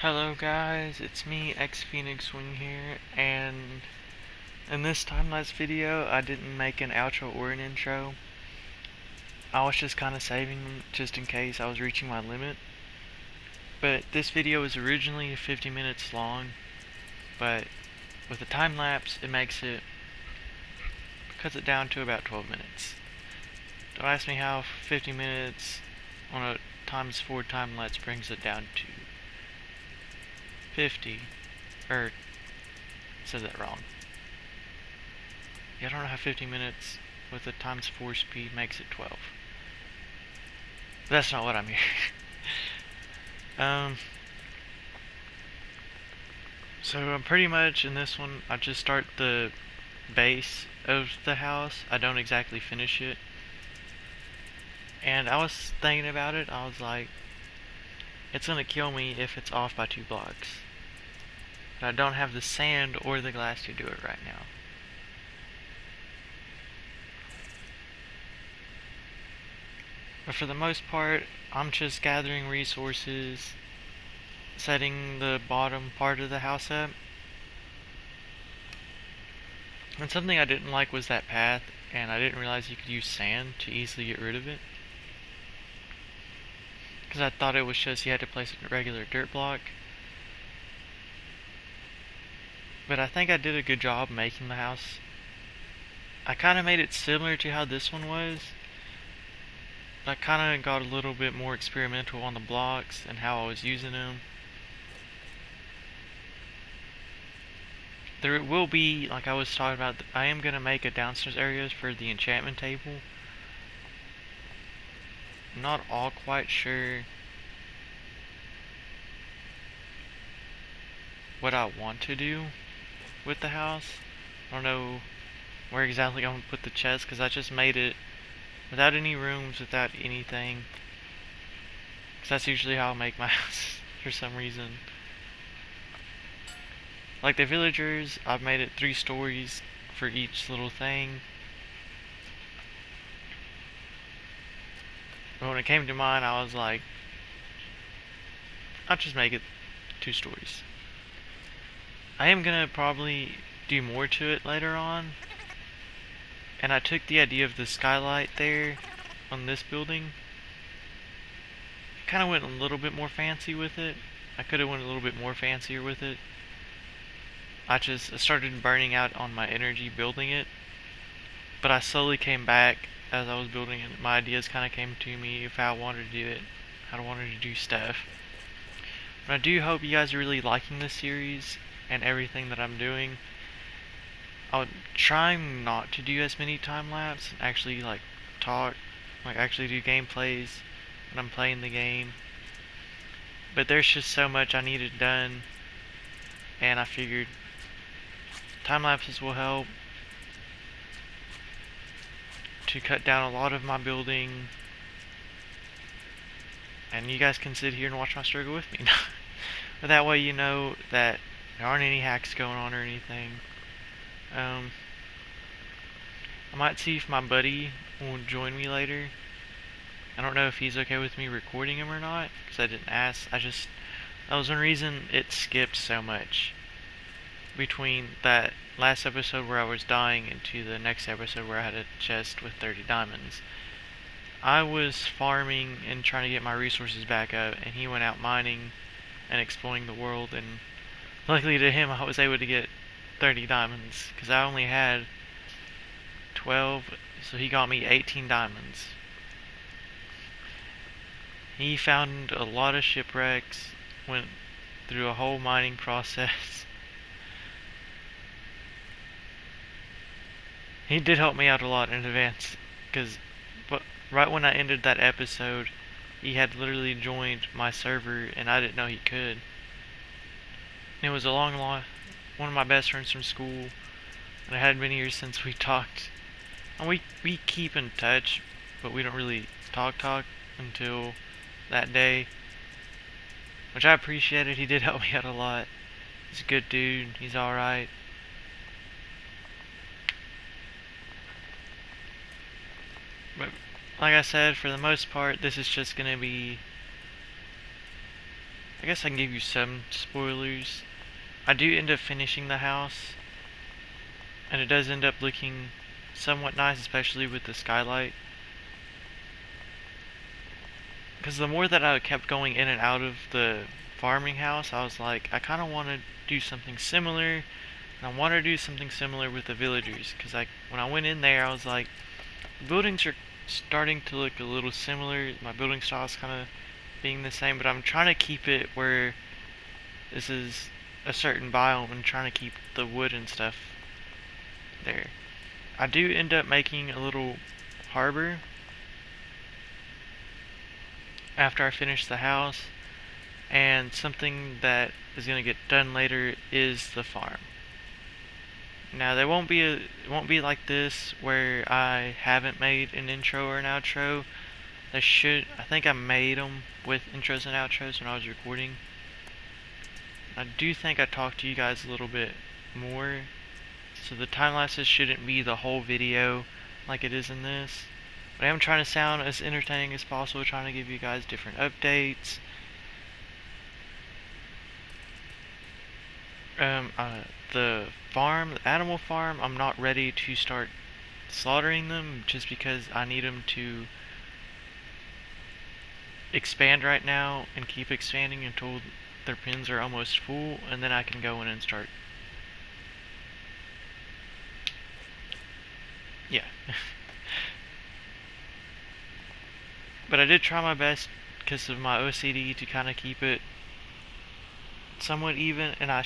Hello guys, it's me, X-PhoenixWing here, and in this time-lapse video I didn't make an outro or an intro. I was just kind of saving them just in case I was reaching my limit. But this video was originally 50 minutes long, but with a time-lapse cuts it down to about 12 minutes. Don't ask me how 50 minutes on a times 4 time-lapse brings it down to 50, or says that wrong. Yeah, I don't know how 50 minutes with a times 4 speed makes it 12. But that's not what I'm here. So I'm pretty much in this one, I just start the base of the house. I don't exactly finish it. And I was thinking about it, I was like, it's gonna kill me if it's off by 2 blocks. But I don't have the sand or the glass to do it right now. But for the most part, I'm just gathering resources, setting the bottom part of the house up. And something I didn't like was that path, and I didn't realize you could use sand to easily get rid of it. Because I thought it was just you had to place a regular dirt block. But I think I did a good job making the house. I kind of made it similar to how this one was. I kind of got a little bit more experimental on the blocks and how I was using them. There will be, like I was talking about, I am going to make a downstairs area for the enchantment table. I'm not all quite sure what I want to do with the house. I don't know where exactly I'm going to put the chest, because I just made it without any rooms, without anything. Because that's usually how I make my house for some reason. Like the villagers, I've made it 3 stories for each little thing. But when it came to mine, I was like, I'll just make it 2 stories. I am gonna probably do more to it later on. And I took the idea of the skylight there on this building. Kind of went a little bit more fancy with it. I could have went a little bit more fancier with it. I started burning out on my energy building it. But I slowly came back as I was building it. My ideas kind of came to me of how I wanted to do it, how I wanted to do stuff. But I do hope you guys are really liking this series and everything that I'm doing. I'm trying not to do as many time lapse and actually actually do gameplays when I'm playing the game. But there's just so much I needed done, and I figured time lapses will help to cut down a lot of my building, and you guys can sit here and watch my struggle with me. But that way you know that there aren't any hacks going on or anything. I might see if my buddy will join me later. I don't know if he's okay with me recording him or not, because I didn't ask. That was one reason it skipped so much between that last episode where I was dying into the next episode where I had a chest with 30 diamonds. I was farming and trying to get my resources back up, and he went out mining and exploring the world, and luckily to him I was able to get 30 diamonds, because I only had 12, so he got me 18 diamonds. He found a lot of shipwrecks, went through a whole mining process. He did help me out a lot in advance, because right when I ended that episode, he had literally joined my server, and I didn't know he could. It was a one of my best friends from school, and it hadn't been years since we talked. And we keep in touch, but we don't really talk until that day, which I appreciated. He did help me out a lot. He's a good dude. He's alright. But like I said, for the most part, this is just gonna be I guess I can give you some spoilers. I do end up finishing the house, and it does end up looking somewhat nice, especially with the skylight. Because the more that I kept going in and out of the farming house, I was like, I kind of want to do something similar, and I want to do something similar with the villagers. Because when I went in there, I was like, the buildings are starting to look a little similar. My building style is kind of being the same, but I'm trying to keep it where this is a certain biome and trying to keep the wood and stuff there. I do end up making a little harbor after I finish the house, and something that is going to get done later is the farm. Now it won't be like this where I haven't made an intro or an outro. I think I made them with intros and outros when I was recording. I do think I talked to you guys a little bit more, so the time lapses shouldn't be the whole video like it is in this. But I am trying to sound as entertaining as possible, trying to give you guys different updates. The animal farm, I'm not ready to start slaughtering them just because I need them to expand right now and keep expanding until their pens are almost full, and then I can go in and start. Yeah. But I did try my best because of my OCD to kind of keep it somewhat even, and I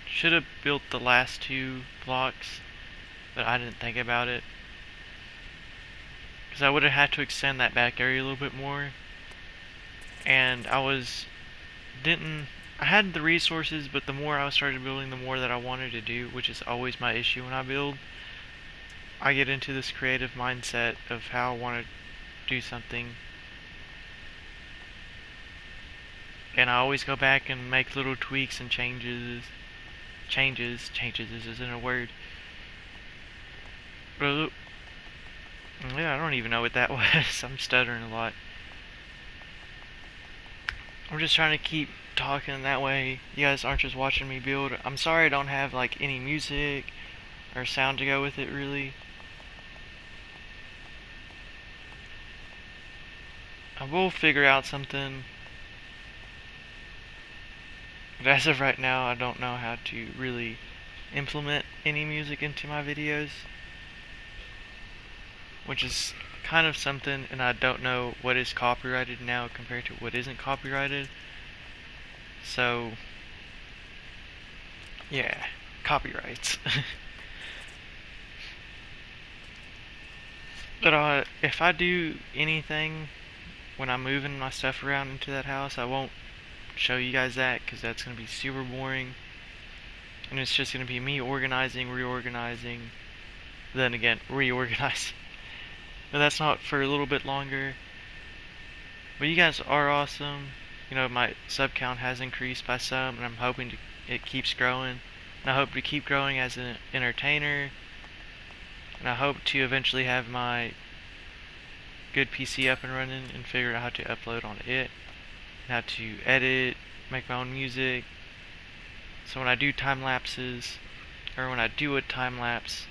should have built the last 2 blocks, but I didn't think about it because I would have had to extend that back area a little bit more, and I had the resources, but the more I started building, the more that I wanted to do, which is always my issue when I build. I get into this creative mindset of how I want to do something, and I always go back and make little tweaks and changes isn't a word. But yeah, I don't even know what that was. I'm stuttering a lot. I'm just trying to keep talking that way you guys aren't just watching me build. I'm sorry I don't have like any music or sound to go with it really. I will figure out something, but as of right now I don't know how to really implement any music into my videos, which is kind of something, and I don't know what is copyrighted now compared to what isn't copyrighted. So yeah, copyrights. But if I do anything when I'm moving my stuff around into that house, I won't show you guys that because that's going to be super boring, and it's just going to be me organizing, reorganizing, then again reorganizing. But that's not for a little bit longer. But you guys are awesome. You know, my sub count has increased by some, and I'm hoping it keeps growing. And I hope to keep growing as an entertainer, and I hope to eventually have my good PC up and running and figure out how to upload on it, and how to edit, make my own music. So when I do time lapses, or when I do a time lapse,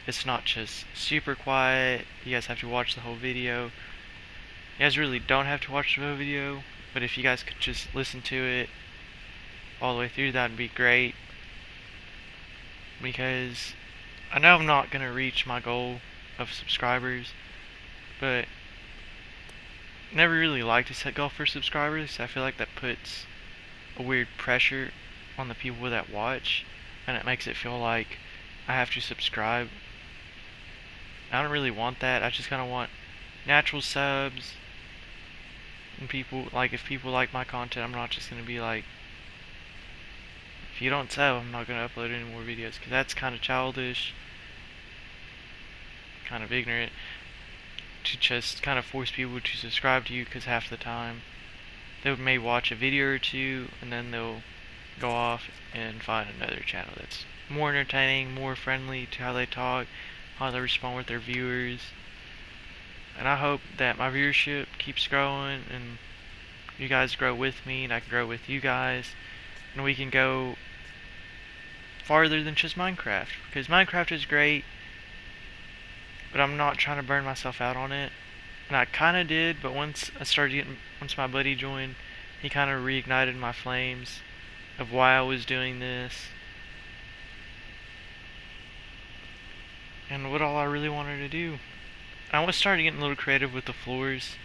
it's not just super quiet. You guys have to watch the whole video. You guys really don't have to watch the whole video, but if you guys could just listen to it all the way through, that would be great. Because I know I'm not going to reach my goal of subscribers, but I never really liked to set goal for subscribers. I feel like that puts a weird pressure on the people that watch, and it makes it feel like I have to subscribe. I don't really want that. I just kind of want natural subs, and people, like, if people like my content, I'm not just going to be like, if you don't sub, I'm not going to upload any more videos, because that's kind of childish, kind of ignorant, to just kind of force people to subscribe to you, because half the time they may watch a video or two, and then they'll go off and find another channel that's more entertaining, more friendly to how they talk, how they respond with their viewers. And I hope that my viewership keeps growing and You guys grow with me, and I can grow with you guys, and we can go farther than just Minecraft. Because Minecraft is great, but I'm not trying to burn myself out on it. And I kind of did, but once my buddy joined, he kind of reignited my flames of why I was doing this and what all I really wanted to do. I was starting getting a little creative with the floors.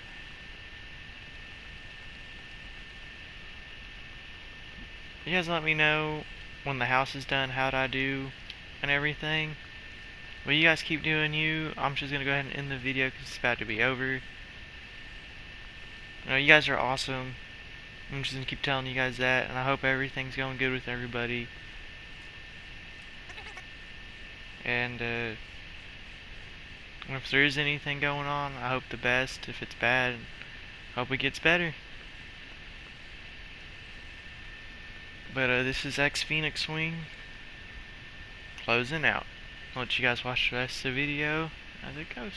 You guys let me know when the house is done how'd I do and everything. Well, you guys keep doing you. I'm just gonna go ahead and end the video because it's about to be over. You guys are awesome. I'm just gonna keep telling you guys that, and I hope everything's going good with everybody. And if there is anything going on, I hope the best. If it's bad, I hope it gets better. But this is X-PhoenixWing closing out. I'll let you guys watch the rest of the video as it goes.